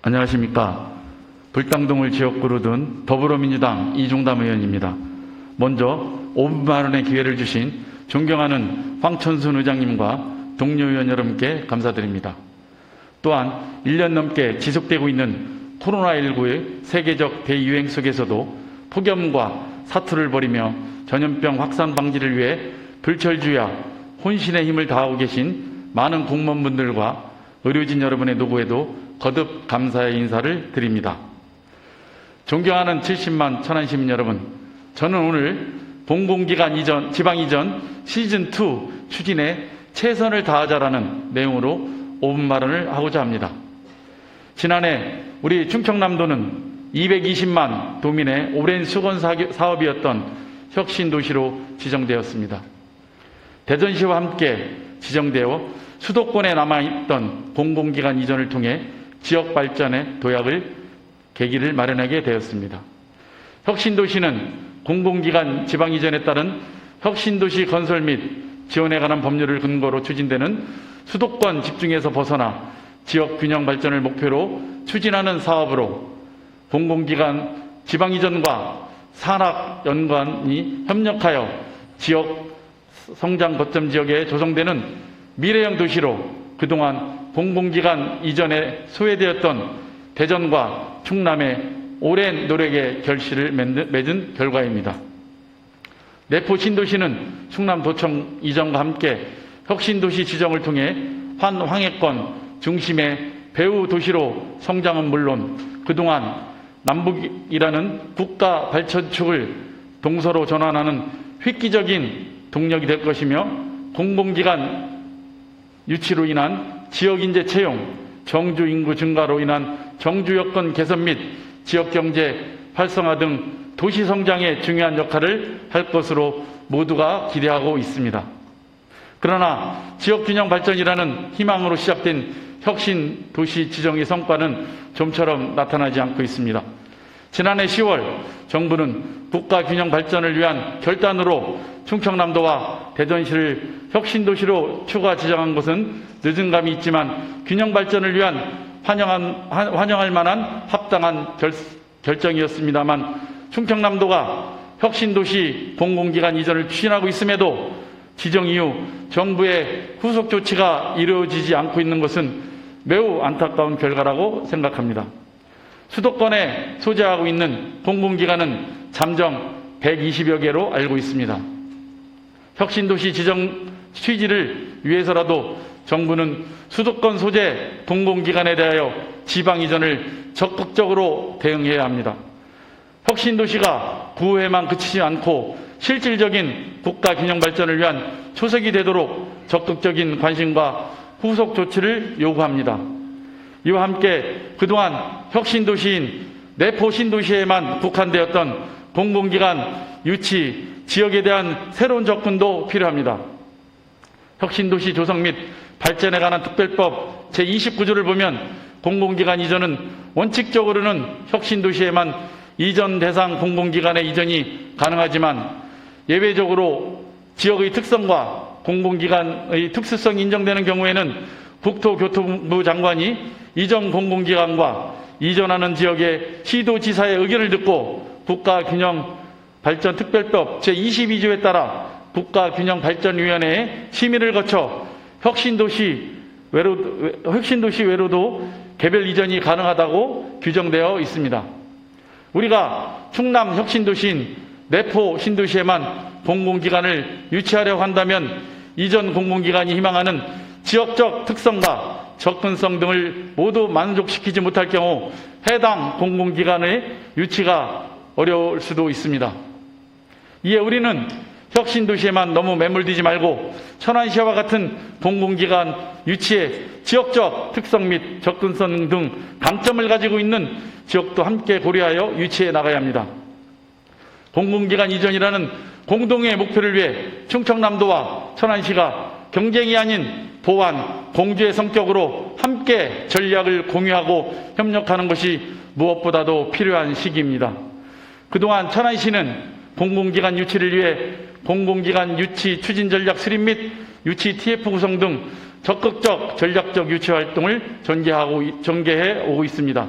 안녕하십니까. 불당동을 지역구로 둔 더불어민주당 이종담 의원입니다. 먼저 5분만의 기회를 주신 존경하는 황천순 의장님과 동료 의원 여러분께 감사드립니다. 또한 1년 넘게 지속되고 있는 코로나19의 세계적 대유행 속에서도 폭염과 사투를 벌이며 전염병 확산 방지를 위해 불철주야 혼신의 힘을 다하고 계신 많은 공무원분들과 의료진 여러분의 노고에도 거듭 감사의 인사를 드립니다. 존경하는 70만 천안시민 여러분, 저는 오늘 공공기관 이전, 지방 이전 시즌2 추진에 최선을 다하자라는 내용으로 5분 발언을 하고자 합니다. 지난해 우리 충청남도는 220만 도민의 오랜 수건 사업이었던 혁신도시로 지정되었습니다. 대전시와 함께 지정되어 수도권에 남아있던 공공기관 이전을 통해 지역 발전의 도약을 계기를 마련하게 되었습니다. 혁신도시는 공공기관 지방 이전에 따른 혁신도시 건설 및 지원에 관한 법률을 근거로 추진되는 수도권 집중에서 벗어나 지역 균형 발전을 목표로 추진하는 사업으로 공공기관 지방 이전과 산학연관이 협력하여 지역 성장 거점 지역에 조성되는 미래형 도시로 그동안 공공기관 이전에 소외되었던 대전과 충남의 오랜 노력의 결실을 맺은 결과입니다. 내포 신도시는 충남도청 이전과 함께 혁신도시 지정을 통해 환황해권 중심의 배후 도시로 성장은 물론 그동안 남북이라는 국가 발전축을 동서로 전환하는 획기적인 동력이 될 것이며 공공기관 유치로 인한 지역인재 채용, 정주 인구 증가로 인한 정주 여건 개선 및 지역경제 활성화 등 도시 성장에 중요한 역할을 할 것으로 모두가 기대하고 있습니다. 그러나 지역균형 발전이라는 희망으로 시작된 혁신 도시 지정의 성과는 좀처럼 나타나지 않고 있습니다. 지난해 10월 정부는 국가균형 발전을 위한 결단으로 충청남도와 대전시를 혁신도시로 추가 지정한 것은 늦은 감이 있지만 균형 발전을 위한 환영할 만한 합당한 결정이었습니다만 충청남도가 혁신도시 공공기관 이전을 추진하고 있음에도 지정 이후 정부의 후속 조치가 이루어지지 않고 있는 것은 매우 안타까운 결과라고 생각합니다. 수도권에 소재하고 있는 공공기관은 잠정 120여 개로 알고 있습니다. 혁신도시 지정 취지를 위해서라도 정부는 수도권 소재 공공기관에 대하여 지방 이전을 적극적으로 대응해야 합니다. 혁신도시가 구호에만 그치지 않고 실질적인 국가 균형 발전을 위한 초석이 되도록 적극적인 관심과 후속 조치를 요구합니다. 이와 함께 그동안 혁신도시인 내포 신도시에만 국한되었던 공공기관 유치, 지역에 대한 새로운 접근도 필요합니다. 혁신도시 조성 및 발전에 관한 특별법 제29조를 보면 공공기관 이전은 원칙적으로는 혁신도시에만 이전 대상 공공기관의 이전이 가능하지만 예외적으로 지역의 특성과 공공기관의 특수성이 인정되는 경우에는 국토교통부 장관이 이전 공공기관과 이전하는 지역의 시도지사의 의견을 듣고 국가균형발전특별법 제22조에 따라 국가균형발전위원회의 심의를 거쳐 혁신도시 외로도 개별 이전이 가능하다고 규정되어 있습니다. 우리가 충남 혁신도시인 내포 신도시에만 공공기관을 유치하려고 한다면 이전 공공기관이 희망하는 지역적 특성과 접근성 등을 모두 만족시키지 못할 경우 해당 공공기관의 유치가 어려울 수도 있습니다. 이에 우리는 혁신도시에만 너무 매몰되지 말고 천안시와 같은 공공기관 유치에 지역적 특성 및 접근성 등 강점을 가지고 있는 지역도 함께 고려하여 유치해 나가야 합니다. 공공기관 이전이라는 공동의 목표를 위해 충청남도와 천안시가 경쟁이 아닌 보완, 공주의 성격으로 함께 전략을 공유하고 협력하는 것이 무엇보다도 필요한 시기입니다. 그동안 천안시는 공공기관 유치를 위해 공공기관 유치 추진 전략 수립 및 유치 TF 구성 등 적극적 전략적 유치 활동을 전개해 오고 있습니다.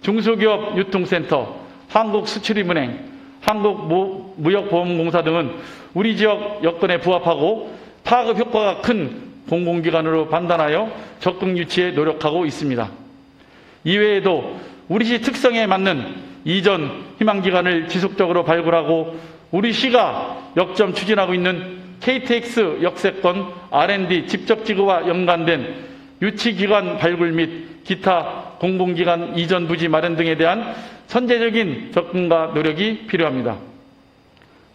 중소기업 유통센터, 한국수출입은행, 한국무역보험공사 등은 우리 지역 여건에 부합하고 파급 효과가 큰 공공기관으로 판단하여 적극 유치에 노력하고 있습니다. 이외에도 우리 시 특성에 맞는 이전 희망기관을 지속적으로 발굴하고 우리 시가 역점 추진하고 있는 KTX 역세권 R&D 집적지구와 연관된 유치기관 발굴 및 기타 공공기관 이전 부지 마련 등에 대한 선제적인 접근과 노력이 필요합니다.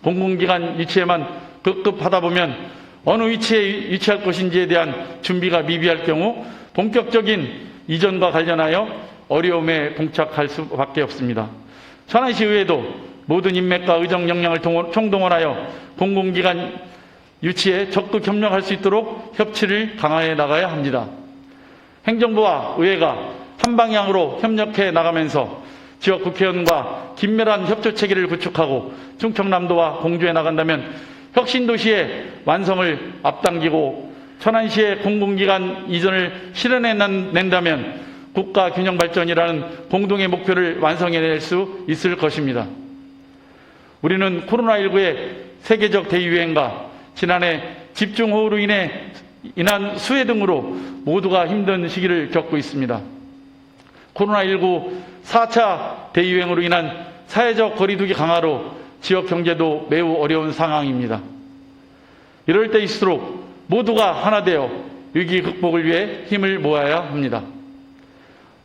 공공기관 유치에만 급급하다 보면 어느 위치에 유치할 것인지에 대한 준비가 미비할 경우 본격적인 이전과 관련하여 어려움에 봉착할 수밖에 없습니다. 천안시의회도 모든 인맥과 의정 역량을 총동원하여 공공기관 유치에 적극 협력할 수 있도록 협치를 강화해 나가야 합니다. 행정부와 의회가 한 방향으로 협력해 나가면서 지역 국회의원과 긴밀한 협조 체계를 구축하고 충청남도와 공조해 나간다면 혁신도시의 완성을 앞당기고 천안시의 공공기관 이전을 실현해낸다면 국가 균형 발전이라는 공동의 목표를 완성해낼 수 있을 것입니다. 우리는 코로나19의 세계적 대유행과 지난해 집중호우로 인한 수해 등으로 모두가 힘든 시기를 겪고 있습니다. 코로나19 4차 대유행으로 인한 사회적 거리두기 강화로 지역 경제도 매우 어려운 상황입니다. 이럴 때일수록 모두가 하나 되어 위기 극복을 위해 힘을 모아야 합니다.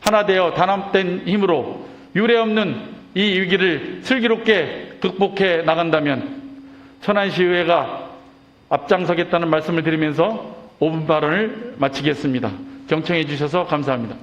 하나 되어 단합된 힘으로 유례없는 이 위기를 슬기롭게 극복해 나간다면 천안시의회가 앞장서겠다는 말씀을 드리면서 5분 발언을 마치겠습니다. 경청해 주셔서 감사합니다.